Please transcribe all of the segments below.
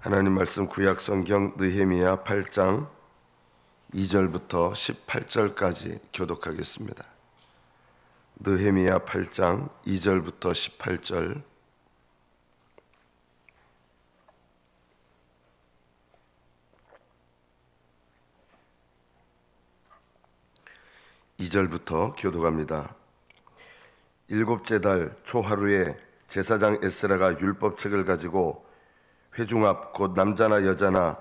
하나님 말씀 구약 성경 느헤미야 8장 2절부터 18절까지 교독하겠습니다. 느헤미야 8장 2절부터 18절. (2절부터) 교독합니다. 일곱째 달 초하루에 제사장 에스라가 율법책을 가지고 회중 앞 곧 남자나 여자나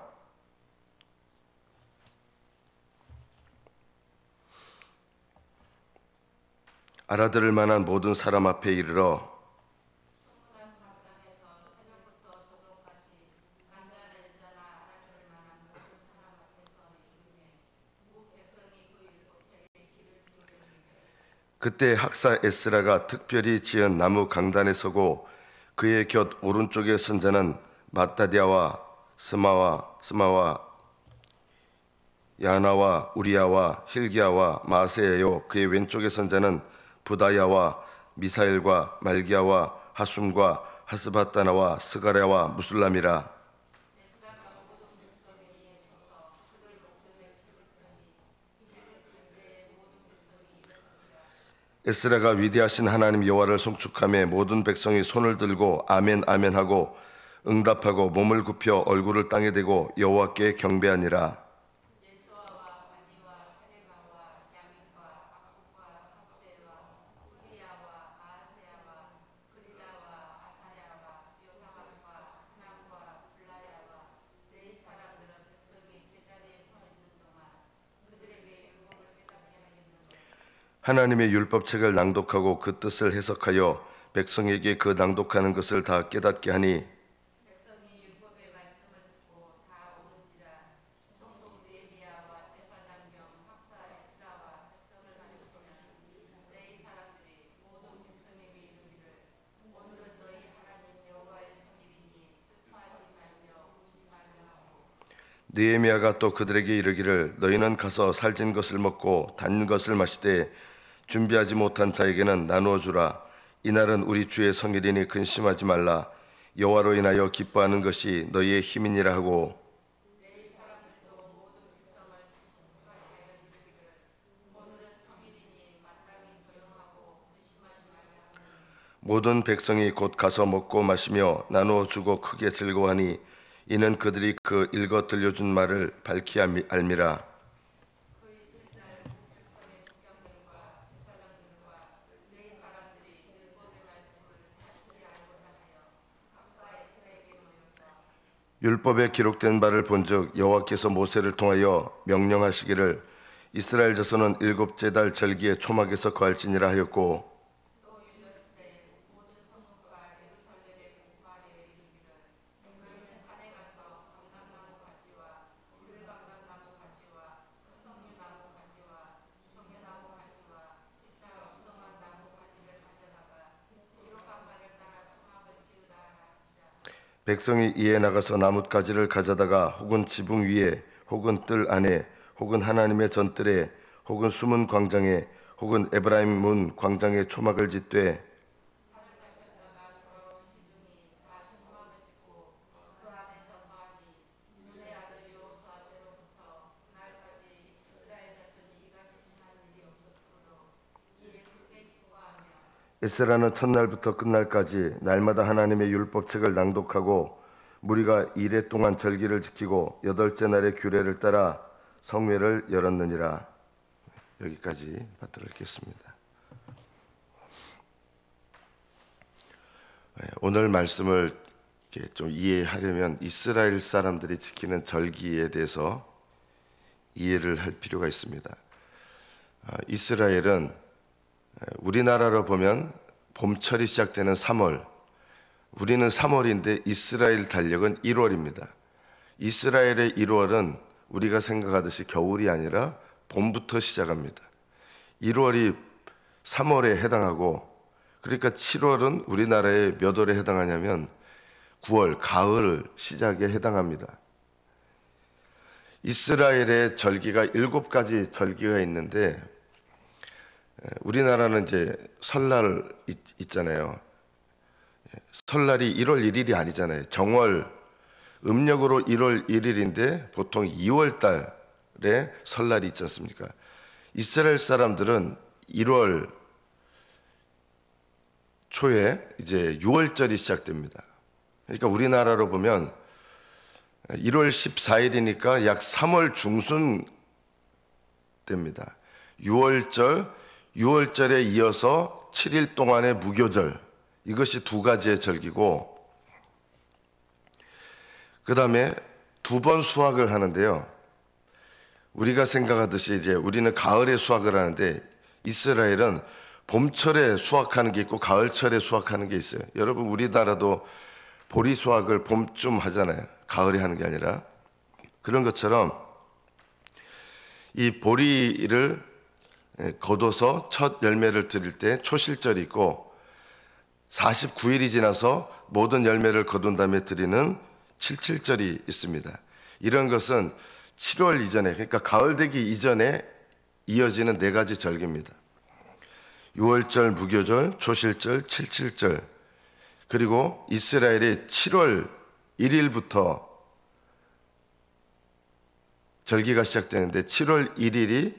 알아들을 만한 모든 사람 앞에 이르러 그때 학사 에스라가 특별히 지은 나무 강단에 서고 그의 곁 오른쪽에 선 자는 마따디아와 스마와 야나와 우리야와 힐기야와 마세야요, 그의 왼쪽에 선 자는 부다야와 미사엘과 말기야와 하숨과 하스바다나와 스가랴와 무술람이라. 에스라가 위대하신 하나님 여호와를 송축하며 모든 백성이 손을 들고 아멘 아멘 하고 응답하고 몸을 굽혀 얼굴을 땅에 대고 여호와께 경배하니라. 하나님의 율법책을 낭독하고 그 뜻을 해석하여 백성에게 그 낭독하는 것을 다 깨닫게 하니 느헤미야가 또 그들에게 이르기를 너희는 가서 살진 것을 먹고 단 것을 마시되 준비하지 못한 자에게는 나누어 주라. 이날은 우리 주의 성일이니 근심하지 말라. 여호와로 인하여 기뻐하는 것이 너희의 힘이니라 하고 모든 백성이 곧 가서 먹고 마시며 나누어 주고 크게 즐거워하니 이는 그들이 그 읽어 들려준 말을 밝히 알미라. 율법에 기록된 바를 본즉 여호와께서 모세를 통하여 명령하시기를 이스라엘 자손은 일곱째 달 절기에 초막에서 거할지니라 하였고 백성이 이에 나가서 나뭇가지를 가져다가 혹은 지붕 위에 혹은 뜰 안에 혹은 하나님의 전뜰에 혹은 숨은 광장에 혹은 에브라임 문 광장에 초막을 짓되 에스라는 첫날부터 끝날까지 날마다 하나님의 율법책을 낭독하고 무리가 이레 동안 절기를 지키고 여덟째 날의 규례를 따라 성회를 열었느니라. 여기까지 받들어 읽겠습니다. 오늘 말씀을 좀 이해하려면 이스라엘 사람들이 지키는 절기에 대해서 이해를 할 필요가 있습니다. 이스라엘은 우리나라로 보면 봄철이 시작되는 3월, 우리는 3월인데 이스라엘 달력은 1월입니다. 이스라엘의 1월은 우리가 생각하듯이 겨울이 아니라 봄부터 시작합니다. 1월이 3월에 해당하고, 그러니까 7월은 우리나라의 몇 월에 해당하냐면 9월, 가을 시작에 해당합니다. 이스라엘의 절기가 7가지 절기가 있는데 우리나라는 이제 설날 있잖아요. 설날이 1월 1일이 아니잖아요. 정월, 음력으로 1월 1일인데 보통 2월 달에 설날이 있지 않습니까? 이스라엘 사람들은 1월 초에 이제 6월절이 시작됩니다. 그러니까 우리나라로 보면 1월 14일이니까 약 3월 중순 됩니다. 6월절에 이어서 7일 동안의 무교절, 이것이 두 가지의 절기고, 그 다음에 두 번 수확을 하는데요. 우리가 생각하듯이 이제 우리는 가을에 수확을 하는데 이스라엘은 봄철에 수확하는 게 있고 가을철에 수확하는 게 있어요. 여러분, 우리나라도 보리 수확을 봄쯤 하잖아요. 가을에 하는 게 아니라. 그런 것처럼 이 보리를 거둬서 첫 열매를 드릴 때 초실절이 있고, 49일이 지나서 모든 열매를 거둔 다음에 드리는 칠칠절이 있습니다. 이런 것은 7월 이전에, 그러니까 가을 되기 이전에 이어지는 네 가지 절기입니다. 6월절, 무교절, 초실절, 칠칠절, 그리고 이스라엘이 7월 1일부터 절기가 시작되는데 7월 1일이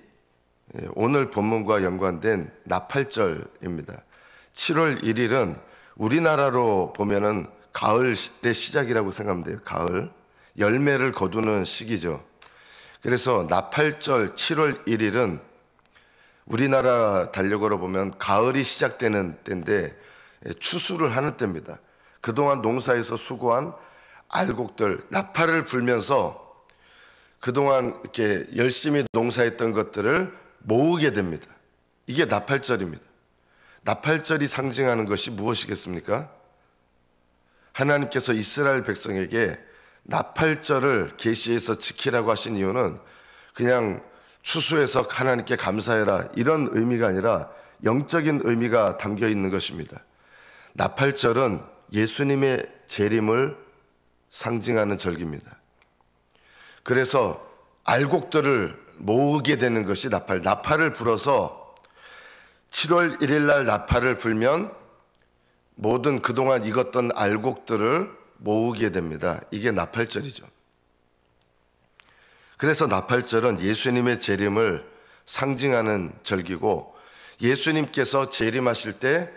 오늘 본문과 연관된 나팔절입니다. 7월 1일은 우리나라로 보면은 가을의 시작이라고 생각하면 돼요. 가을. 열매를 거두는 시기죠. 그래서 나팔절 7월 1일은 우리나라 달력으로 보면 가을이 시작되는 때인데 추수를 하는 때입니다. 그동안 농사에서 수고한 알곡들, 나팔을 불면서 그동안 이렇게 열심히 농사했던 것들을 모으게 됩니다. 이게 나팔절입니다. 나팔절이 상징하는 것이 무엇이겠습니까? 하나님께서 이스라엘 백성에게 나팔절을 계시에서 지키라고 하신 이유는 그냥 추수해서 하나님께 감사해라 이런 의미가 아니라 영적인 의미가 담겨 있는 것입니다. 나팔절은 예수님의 재림을 상징하는 절기입니다. 그래서 알곡들을 모으게 되는 것이 나팔을 불어서 7월 1일 날 나팔을 불면 모든 그동안 익었던 알곡들을 모으게 됩니다. 이게 나팔절이죠. 그래서 나팔절은 예수님의 재림을 상징하는 절기고, 예수님께서 재림하실 때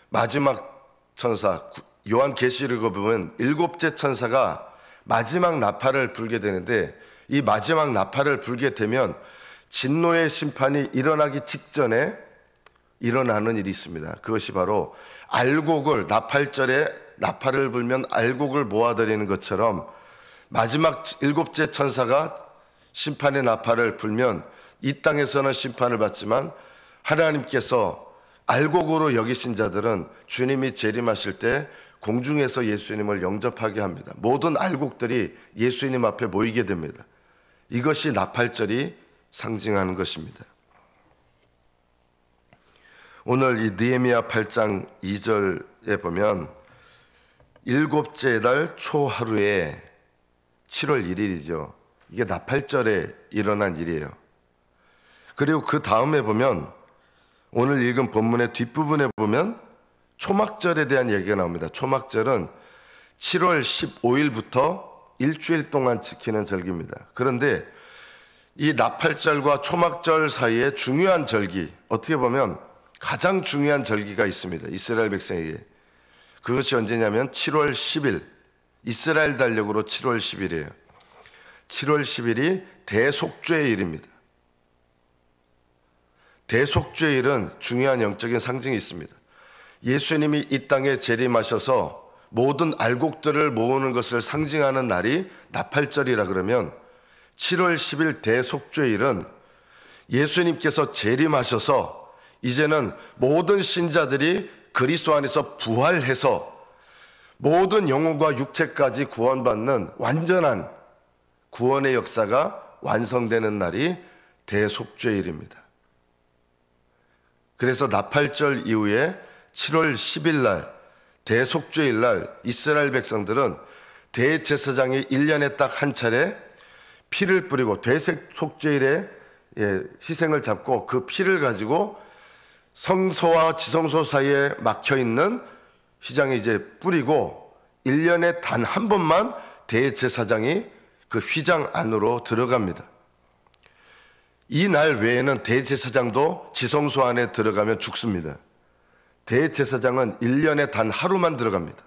마지막 천사, 요한계시록에 보면 7째 천사가 마지막 나팔을 불게 되는데, 이 마지막 나팔을 불게 되면 진노의 심판이 일어나기 직전에 일어나는 일이 있습니다. 그것이 바로 알곡을, 나팔절에 나팔을 불면 알곡을 모아드리는 것처럼 마지막 7째 천사가 심판의 나팔을 불면 이 땅에서는 심판을 받지만 하나님께서 알곡으로 여기신 자들은 주님이 재림하실 때 공중에서 예수님을 영접하게 합니다. 모든 알곡들이 예수님 앞에 모이게 됩니다. 이것이 나팔절이 상징하는 것입니다. 오늘 이 느헤미야 8장 2절에 보면 7째 달 초하루에 7월 1일이죠. 이게 나팔절에 일어난 일이에요. 그리고 그 다음에 보면 오늘 읽은 본문의 뒷부분에 보면 초막절에 대한 얘기가 나옵니다. 초막절은 7월 15일부터 일주일 동안 지키는 절기입니다. 그런데 이 나팔절과 초막절 사이에 중요한 절기, 어떻게 보면 가장 중요한 절기가 있습니다. 이스라엘 백성에게. 그것이 언제냐면 7월 10일, 이스라엘 달력으로 7월 10일이에요. 7월 10일이 대속죄일입니다. 대속죄일은 중요한 영적인 상징이 있습니다. 예수님이 이 땅에 재림하셔서 모든 알곡들을 모으는 것을 상징하는 날이 나팔절이라 그러면 7월 10일 대속죄일은 예수님께서 재림하셔서 이제는 모든 신자들이 그리스도 안에서 부활해서 모든 영혼과 육체까지 구원받는 완전한 구원의 역사가 완성되는 날이 대속죄일입니다. 그래서 나팔절 이후에 7월 10일 날 대속죄일 날 이스라엘 백성들은 대제사장이 1년에 딱 한 차례 피를 뿌리고 대속죄일에 희생을 잡고 그 피를 가지고 성소와 지성소 사이에 막혀있는 휘장에 이제 뿌리고 1년에 단 한 번만 대제사장이 그 휘장 안으로 들어갑니다. 이 날 외에는 대제사장도 지성소 안에 들어가면 죽습니다. 대제사장은 1년에 단 하루만 들어갑니다.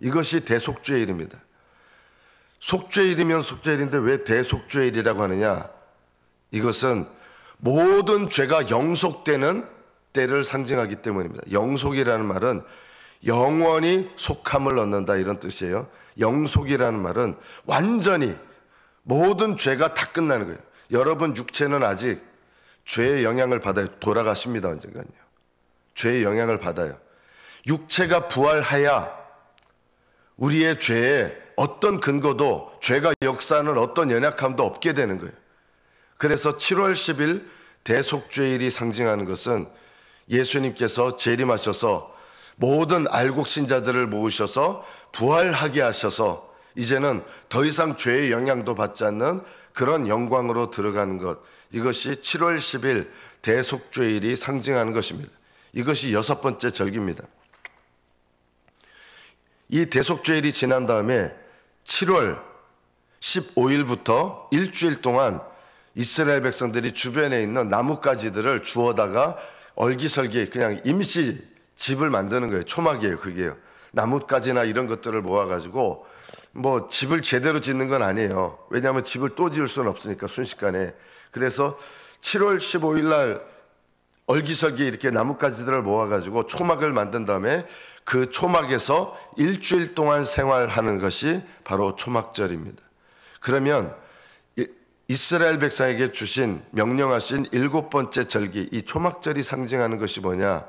이것이 대속죄일입니다. 속죄일이면 속죄일인데 왜 대속죄일이라고 하느냐? 이것은 모든 죄가 영속되는 때를 상징하기 때문입니다. 영속이라는 말은 영원히 속함을 얻는다 이런 뜻이에요. 영속이라는 말은 완전히 모든 죄가 다 끝나는 거예요. 여러분 육체는 아직 죄의 영향을 받아요. 돌아가십니다. 언젠가요. 죄의 영향을 받아요. 육체가 부활하야 우리의 죄에 어떤 근거도 죄가 역사하는 어떤 연약함도 없게 되는 거예요. 그래서 7월 10일 대속죄일이 상징하는 것은 예수님께서 재림하셔서 모든 알곡 신자들을 모으셔서 부활하게 하셔서 이제는 더 이상 죄의 영향도 받지 않는 그런 영광으로 들어가는 것, 이것이 7월 10일 대속죄일이 상징하는 것입니다. 이것이 6번째 절기입니다. 이 대속죄일이 지난 다음에 7월 15일부터 일주일 동안 이스라엘 백성들이 주변에 있는 나뭇가지들을 주워다가 얼기설기 그냥 임시 집을 만드는 거예요. 초막이에요. 그게요. 나뭇가지나 이런 것들을 모아가지고 뭐 집을 제대로 짓는 건 아니에요. 왜냐하면 집을 또 지을 수는 없으니까 순식간에. 그래서 7월 15일 날 얼기설기 이렇게 나뭇가지들을 모아가지고 초막을 만든 다음에 그 초막에서 일주일 동안 생활하는 것이 바로 초막절입니다. 그러면 이스라엘 백성에게 주신 명령하신 7번째 절기, 이 초막절이 상징하는 것이 뭐냐?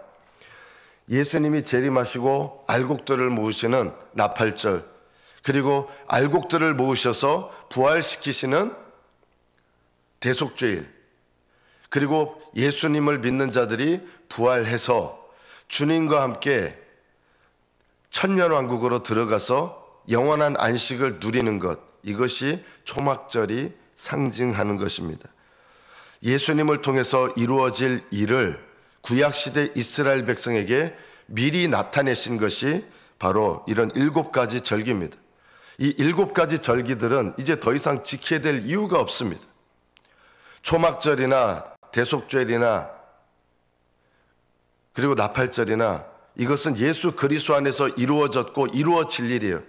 예수님이 재림하시고 알곡들을 모으시는 나팔절, 그리고 알곡들을 모으셔서 부활시키시는 대속죄일, 그리고 예수님을 믿는 자들이 부활해서 주님과 함께 천년왕국으로 들어가서 영원한 안식을 누리는 것, 이것이 초막절이 상징하는 것입니다. 예수님을 통해서 이루어질 일을 구약시대 이스라엘 백성에게 미리 나타내신 것이 바로 이런 7가지 절기입니다. 이 7가지 절기들은 이제 더 이상 지켜야 될 이유가 없습니다. 초막절이나 대속절이나 그리고 나팔절이나 이것은 예수 그리스도 안에서 이루어졌고 이루어질 일이에요.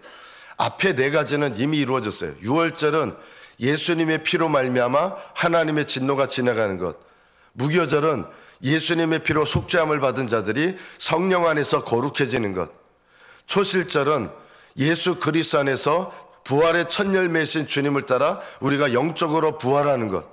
앞에 4가지는 이미 이루어졌어요. 유월절은 예수님의 피로 말미암아 하나님의 진노가 지나가는 것. 무교절은 예수님의 피로 속죄함을 받은 자들이 성령 안에서 거룩해지는 것. 초실절은 예수 그리스도 안에서 부활의 첫 열매이신 주님을 따라 우리가 영적으로 부활하는 것.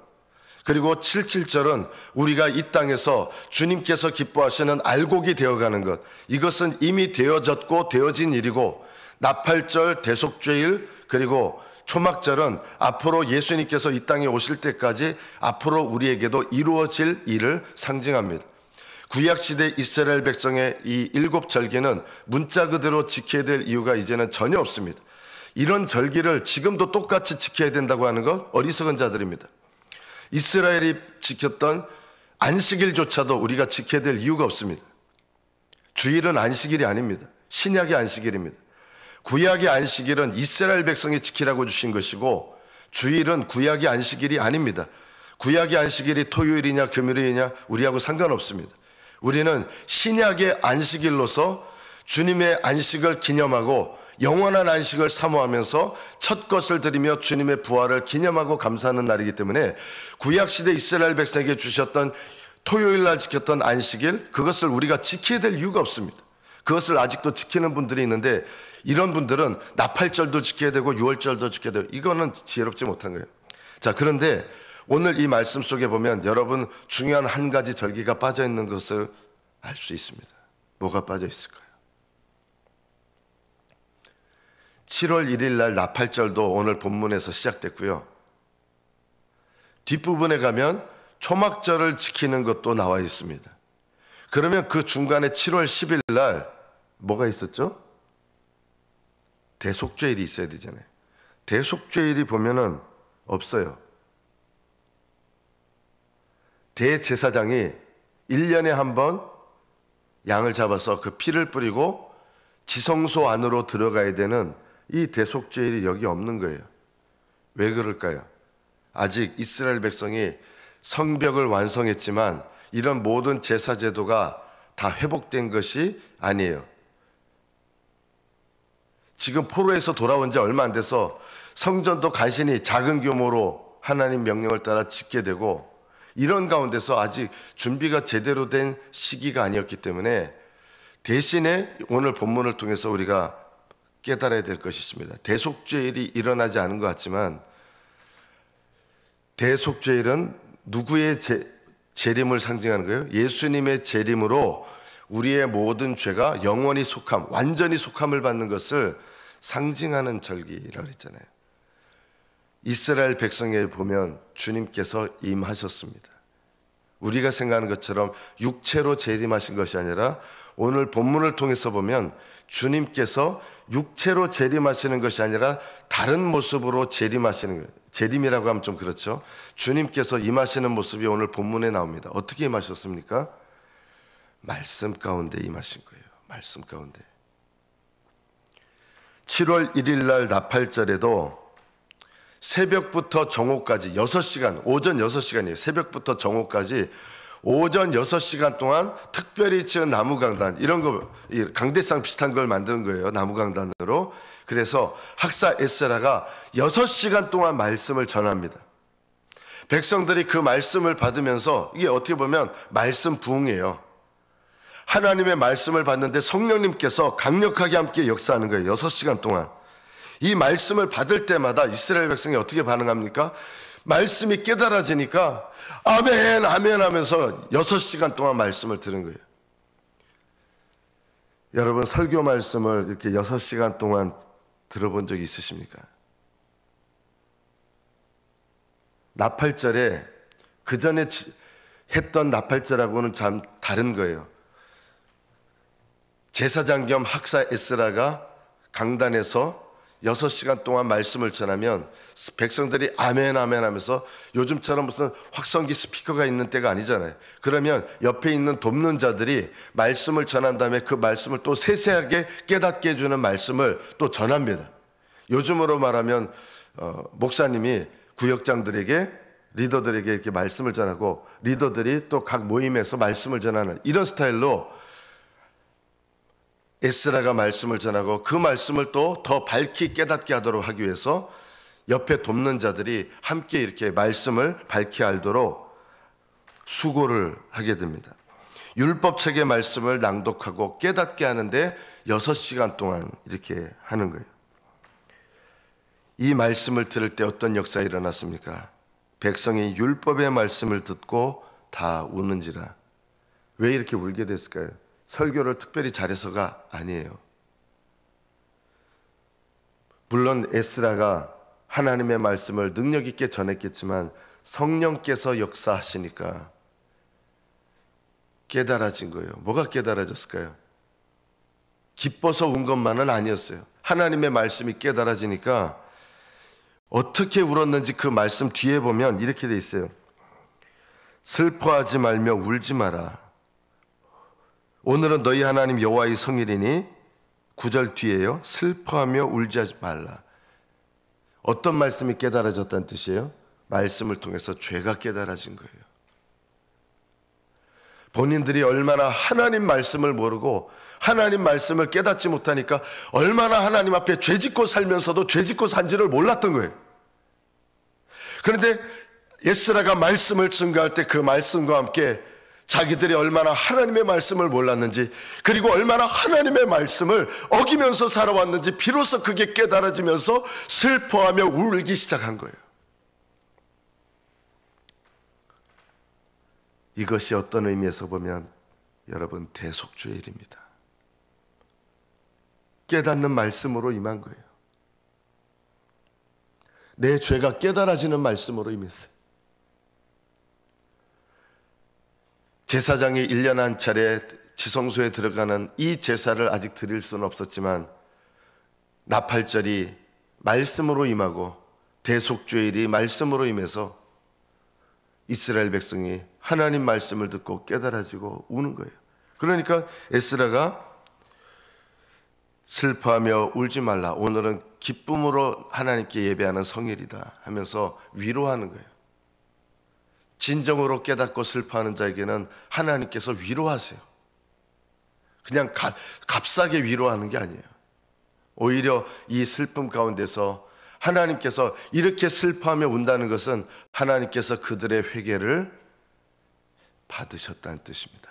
그리고 77절은 우리가 이 땅에서 주님께서 기뻐하시는 알곡이 되어가는 것. 이것은 이미 되어졌고 되어진 일이고, 나팔절, 대속죄일, 그리고 초막절은 앞으로 예수님께서 이 땅에 오실 때까지 앞으로 우리에게도 이루어질 일을 상징합니다. 구약시대 이스라엘 백성의 이 7절기는 문자 그대로 지켜야 될 이유가 이제는 전혀 없습니다. 이런 절기를 지금도 똑같이 지켜야 된다고 하는 것 어리석은 자들입니다. 이스라엘이 지켰던 안식일조차도 우리가 지켜야 될 이유가 없습니다. 주일은 안식일이 아닙니다. 신약의 안식일입니다. 구약의 안식일은 이스라엘 백성이 지키라고 주신 것이고, 주일은 구약의 안식일이 아닙니다. 구약의 안식일이 토요일이냐 금요일이냐 우리하고 상관없습니다. 우리는 신약의 안식일로서 주님의 안식을 기념하고 영원한 안식을 사모하면서 첫 것을 드리며 주님의 부활을 기념하고 감사하는 날이기 때문에 구약시대 이스라엘 백성에게 주셨던 토요일 날 지켰던 안식일, 그것을 우리가 지켜야 될 이유가 없습니다. 그것을 아직도 지키는 분들이 있는데, 이런 분들은 나팔절도 지켜야 되고 유월절도 지켜야 되고, 이거는 지혜롭지 못한 거예요. 자, 그런데 오늘 이 말씀 속에 보면 여러분 중요한 한 가지 절기가 빠져 있는 것을 알 수 있습니다. 뭐가 빠져 있을까요? 7월 1일 날 나팔절도 오늘 본문에서 시작됐고요. 뒷부분에 가면 초막절을 지키는 것도 나와 있습니다. 그러면 그 중간에 7월 10일 날 뭐가 있었죠? 대속죄일이 있어야 되잖아요. 대속죄일이 보면은 없어요. 대제사장이 1년에 한 번 양을 잡아서 그 피를 뿌리고 지성소 안으로 들어가야 되는 이 대속죄일이 여기 없는 거예요. 왜 그럴까요? 아직 이스라엘 백성이 성벽을 완성했지만 이런 모든 제사 제도가 다 회복된 것이 아니에요. 지금 포로에서 돌아온 지 얼마 안 돼서 성전도 간신히 작은 규모로 하나님 명령을 따라 짓게 되고, 이런 가운데서 아직 준비가 제대로 된 시기가 아니었기 때문에 대신에 오늘 본문을 통해서 우리가 깨달아야 될 것이 있습니다. 대속죄일이 일어나지 않은 것 같지만 대속죄일은 누구의 재림을 상징하는 거예요? 예수님의 재림으로 우리의 모든 죄가 영원히 속함, 완전히 속함을 받는 것을 상징하는 절기라고 했잖아요. 이스라엘 백성에 보면 주님께서 임하셨습니다. 우리가 생각하는 것처럼 육체로 재림하신 것이 아니라 오늘 본문을 통해서 보면 주님께서 육체로 재림하시는 것이 아니라 다른 모습으로 재림하시는 거예요. 재림이라고 하면 좀 그렇죠. 주님께서 임하시는 모습이 오늘 본문에 나옵니다. 어떻게 임하셨습니까? 말씀 가운데 임하신 거예요. 말씀 가운데. 7월 1일 날 나팔절에도 새벽부터 정오까지 6시간, 오전 6시간이에요. 새벽부터 정오까지 오전 6시간 동안 특별히 지은 나무 강단, 이런 거, 강대상 비슷한 걸 만드는 거예요. 나무 강단으로. 그래서 학사 에스라가 6시간 동안 말씀을 전합니다. 백성들이 그 말씀을 받으면서, 이게 어떻게 보면 말씀 부흥이에요. 하나님의 말씀을 받는데 성령님께서 강력하게 함께 역사하는 거예요. 6시간 동안. 이 말씀을 받을 때마다 이스라엘 백성이 어떻게 반응합니까? 말씀이 깨달아지니까 아멘 아멘 하면서 6시간 동안 말씀을 들은 거예요. 여러분, 설교 말씀을 이렇게 6시간 동안 들어본 적이 있으십니까? 나팔절에 그 전에 했던 나팔절하고는 참 다른 거예요. 제사장 겸 학사 에스라가 강단에서 6시간 동안 말씀을 전하면 백성들이 아멘 아멘 하면서, 요즘처럼 무슨 확성기 스피커가 있는 때가 아니잖아요. 그러면 옆에 있는 돕는 자들이 말씀을 전한 다음에 그 말씀을 또 세세하게 깨닫게 해주는 말씀을 또 전합니다. 요즘으로 말하면 목사님이 구역장들에게, 리더들에게 이렇게 말씀을 전하고 리더들이 또 각 모임에서 말씀을 전하는 이런 스타일로 에스라가 말씀을 전하고 그 말씀을 또 더 밝히 깨닫게 하도록 하기 위해서 옆에 돕는 자들이 함께 이렇게 말씀을 밝히 알도록 수고를 하게 됩니다. 율법책의 말씀을 낭독하고 깨닫게 하는데 6시간 동안 이렇게 하는 거예요. 이 말씀을 들을 때 어떤 역사가 일어났습니까? 백성이 율법의 말씀을 듣고 다 우는지라. 왜 이렇게 울게 됐을까요? 설교를 특별히 잘해서가 아니에요. 물론 에스라가 하나님의 말씀을 능력 있게 전했겠지만 성령께서 역사하시니까 깨달아진 거예요. 뭐가 깨달아졌을까요? 기뻐서 운 것만은 아니었어요. 하나님의 말씀이 깨달아지니까 어떻게 울었는지 그 말씀 뒤에 보면 이렇게 돼 있어요. 슬퍼하지 말며 울지 마라. 오늘은 너희 하나님 여호와의 성일이니, 9절 뒤에요. 슬퍼하며 울지 말라. 어떤 말씀이 깨달아졌다는 뜻이에요? 말씀을 통해서 죄가 깨달아진 거예요. 본인들이 얼마나 하나님 말씀을 모르고 하나님 말씀을 깨닫지 못하니까 얼마나 하나님 앞에 죄짓고 살면서도 죄짓고 산지를 몰랐던 거예요. 그런데 에스라가 말씀을 증거할 때 그 말씀과 함께 자기들이 얼마나 하나님의 말씀을 몰랐는지, 그리고 얼마나 하나님의 말씀을 어기면서 살아왔는지 비로소 그게 깨달아지면서 슬퍼하며 울기 시작한 거예요. 이것이 어떤 의미에서 보면 여러분 대속죄일입니다. 깨닫는 말씀으로 임한 거예요. 내 죄가 깨달아지는 말씀으로 임했어요. 제사장이 1년 한 차례 지성소에 들어가는 이 제사를 아직 드릴 수는 없었지만 나팔절이 말씀으로 임하고 대속죄일이 말씀으로 임해서 이스라엘 백성이 하나님 말씀을 듣고 깨달아지고 우는 거예요. 그러니까 에스라가 슬퍼하며 울지 말라. 오늘은 기쁨으로 하나님께 예배하는 성일이다 하면서 위로하는 거예요. 진정으로 깨닫고 슬퍼하는 자에게는 하나님께서 위로하세요. 그냥 값싸게 위로하는 게 아니에요. 오히려 이 슬픔 가운데서 하나님께서 이렇게 슬퍼하며 운다는 것은 하나님께서 그들의 회개를 받으셨다는 뜻입니다.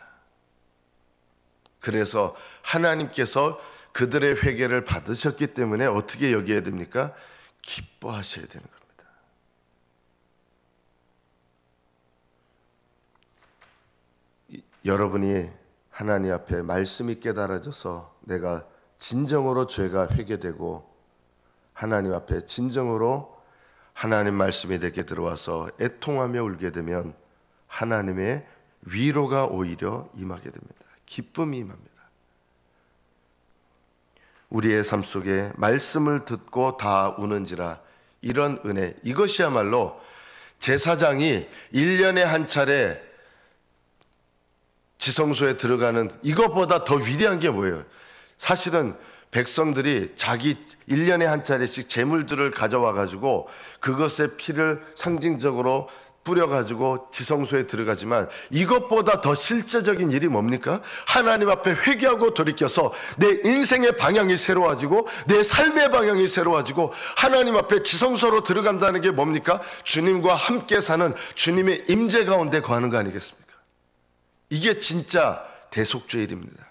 그래서 하나님께서 그들의 회개를 받으셨기 때문에 어떻게 여겨야 됩니까? 기뻐하셔야 되는 겁니다. 여러분이 하나님 앞에 말씀이 깨달아져서 내가 진정으로 죄가 회개되고 하나님 앞에 진정으로 하나님 말씀이 내게 들어와서 애통하며 울게 되면 하나님의 위로가 오히려 임하게 됩니다. 기쁨이 임합니다. 우리의 삶 속에 말씀을 듣고 다 우는지라 이런 은혜, 이것이야말로 제사장이 1년에 한 차례 지성소에 들어가는 이것보다 더 위대한 게 뭐예요? 사실은 백성들이 자기 1년에 한 차례씩 제물들을 가져와 가지고 그것의 피를 상징적으로 뿌려가지고 지성소에 들어가지만 이것보다 더 실제적인 일이 뭡니까? 하나님 앞에 회개하고 돌이켜서 내 인생의 방향이 새로워지고 내 삶의 방향이 새로워지고 하나님 앞에 지성소로 들어간다는 게 뭡니까? 주님과 함께 사는 주님의 임재 가운데 거하는 거 아니겠습니까? 이게 진짜 대속죄일입니다.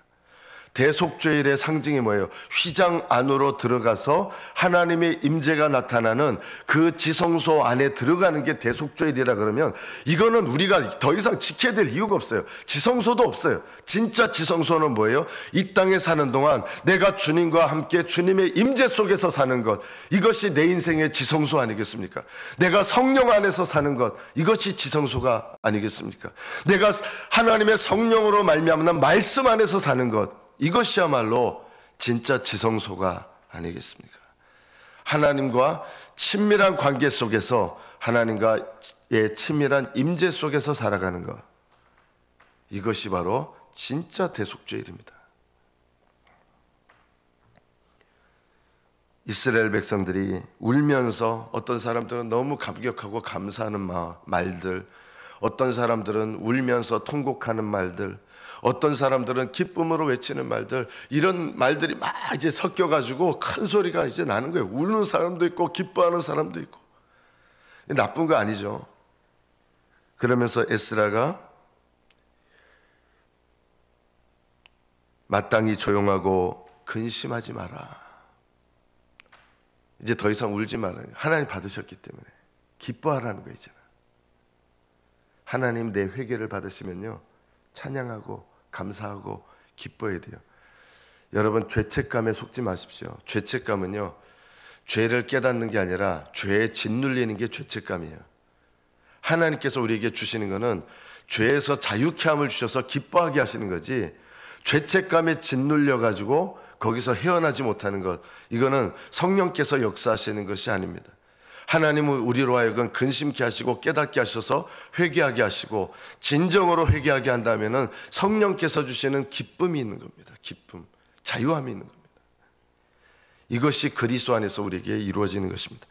대속죄일의 상징이 뭐예요? 휘장 안으로 들어가서 하나님의 임재가 나타나는 그 지성소 안에 들어가는 게 대속죄일이라 그러면 이거는 우리가 더 이상 지켜야 될 이유가 없어요. 지성소도 없어요. 진짜 지성소는 뭐예요? 이 땅에 사는 동안 내가 주님과 함께 주님의 임재 속에서 사는 것, 이것이 내 인생의 지성소 아니겠습니까? 내가 성령 안에서 사는 것, 이것이 지성소가 아니겠습니까? 내가 하나님의 성령으로 말미암는 말씀 안에서 사는 것, 이것이야말로 진짜 지성소가 아니겠습니까? 하나님과 친밀한 관계 속에서 하나님과의 친밀한 임재 속에서 살아가는 것, 이것이 바로 진짜 대속죄일입니다. 이스라엘 백성들이 울면서 어떤 사람들은 너무 감격하고 감사하는 말들, 어떤 사람들은 울면서 통곡하는 말들, 어떤 사람들은 기쁨으로 외치는 말들, 이런 말들이 막 이제 섞여가지고 큰 소리가 이제 나는 거예요. 우는 사람도 있고 기뻐하는 사람도 있고. 나쁜 거 아니죠. 그러면서 에스라가 마땅히 조용하고 근심하지 마라. 이제 더 이상 울지 마라. 하나님 받으셨기 때문에 기뻐하라는 거예요. 이제는 하나님 내 회개를 받으시면요, 찬양하고 감사하고 기뻐해야 돼요. 여러분, 죄책감에 속지 마십시오. 죄책감은요, 죄를 깨닫는 게 아니라 죄에 짓눌리는 게 죄책감이에요. 하나님께서 우리에게 주시는 거는 죄에서 자유케 함을 주셔서 기뻐하게 하시는 거지, 죄책감에 짓눌려 가지고 거기서 헤어나지 못하는 것, 이거는 성령께서 역사하시는 것이 아닙니다. 하나님은 우리로 하여금 근심케 하시고 깨닫게 하셔서 회개하게 하시고 진정으로 회개하게 한다면은 성령께서 주시는 기쁨이 있는 겁니다. 기쁨, 자유함이 있는 겁니다. 이것이 그리스도 안에서 우리에게 이루어지는 것입니다.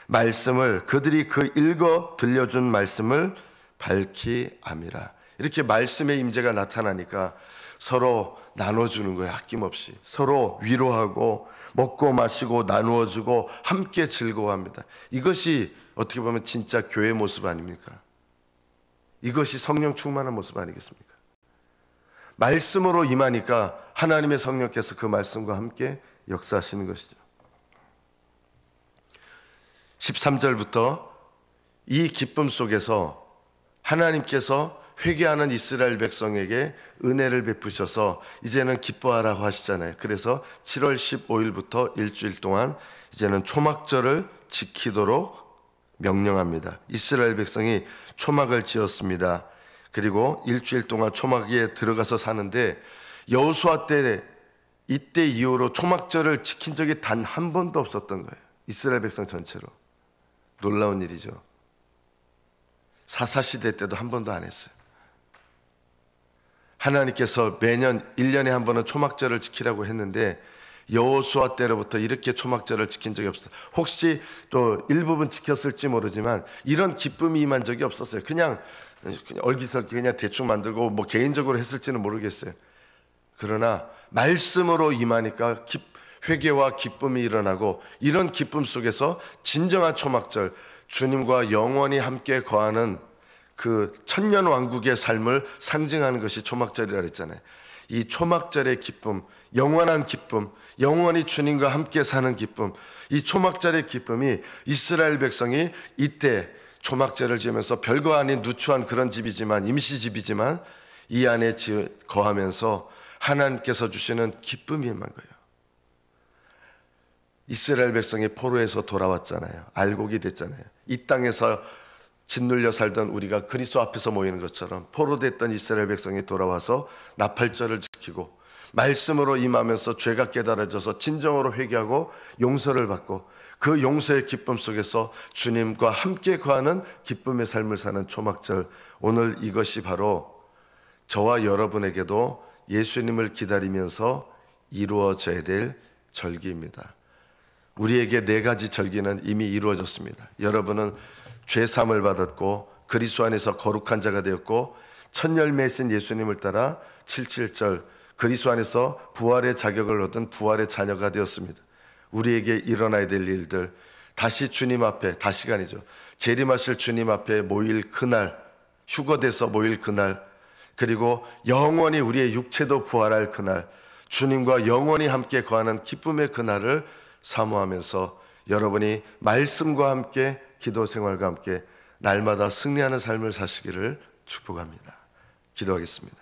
말씀을, 그들이 그 읽어 들려준 말씀을 밝히 암이라. 이렇게 말씀의 임재가 나타나니까 서로 나눠주는 거예요. 아낌없이 서로 위로하고 먹고 마시고 나누어주고 함께 즐거워합니다. 이것이 어떻게 보면 진짜 교회 모습 아닙니까? 이것이 성령 충만한 모습 아니겠습니까? 말씀으로 임하니까 하나님의 성령께서 그 말씀과 함께 역사하시는 것이죠. 13절부터 이 기쁨 속에서 하나님께서 회개하는 이스라엘 백성에게 은혜를 베푸셔서 이제는 기뻐하라고 하시잖아요. 그래서 7월 15일부터 일주일 동안 이제는 초막절을 지키도록 명령합니다. 이스라엘 백성이 초막을 지었습니다. 그리고 일주일 동안 초막에 들어가서 사는데 여호수아 때, 이때 이후로 초막절을 지킨 적이 단 한 번도 없었던 거예요. 이스라엘 백성 전체로. 놀라운 일이죠. 사사시대 때도 한 번도 안 했어요. 하나님께서 매년 1년에 한 번은 초막절을 지키라고 했는데 여호수아 때로부터 이렇게 초막절을 지킨 적이 없었어요. 혹시 또 일부분 지켰을지 모르지만 이런 기쁨이 임한 적이 없었어요. 그냥 얼기설기 그냥 대충 만들고 뭐 개인적으로 했을지는 모르겠어요. 그러나 말씀으로 임하니까 회개와 기쁨이 일어나고, 이런 기쁨 속에서 진정한 초막절, 주님과 영원히 함께 거하는 그 천년 왕국의 삶을 상징하는 것이 초막절이라 그랬잖아요. 이 초막절의 기쁨, 영원한 기쁨, 영원히 주님과 함께 사는 기쁨, 이 초막절의 기쁨이 이스라엘 백성이 이때 초막절을 지으면서 별거 아닌 누추한 그런 집이지만, 임시집이지만 이 안에 거하면서 하나님께서 주시는 기쁨이 임한 거예요. 이스라엘 백성이 포로에서 돌아왔잖아요. 알곡이 됐잖아요. 이 땅에서 짓눌려 살던 우리가 그리스도 앞에서 모이는 것처럼 포로됐던 이스라엘 백성이 돌아와서 나팔절을 지키고 말씀으로 임하면서 죄가 깨달아져서 진정으로 회개하고 용서를 받고, 그 용서의 기쁨 속에서 주님과 함께 거하는 기쁨의 삶을 사는 초막절, 오늘 이것이 바로 저와 여러분에게도 예수님을 기다리면서 이루어져야 될 절기입니다. 우리에게 4가지 절기는 이미 이루어졌습니다. 여러분은 죄사함을 받았고 그리스도 안에서 거룩한 자가 되었고, 첫 열매이신 예수님을 따라 77절 그리스도 안에서 부활의 자격을 얻은 부활의 자녀가 되었습니다. 우리에게 일어나야 될 일들, 다시 주님 앞에, 다시가 아니죠, 재림하실 주님 앞에 모일 그날, 휴거돼서 모일 그날, 그리고 영원히 우리의 육체도 부활할 그날, 주님과 영원히 함께 거하는 기쁨의 그날을 사모하면서 여러분이 말씀과 함께 기도 생활과 함께 날마다 승리하는 삶을 사시기를 축복합니다. 기도하겠습니다.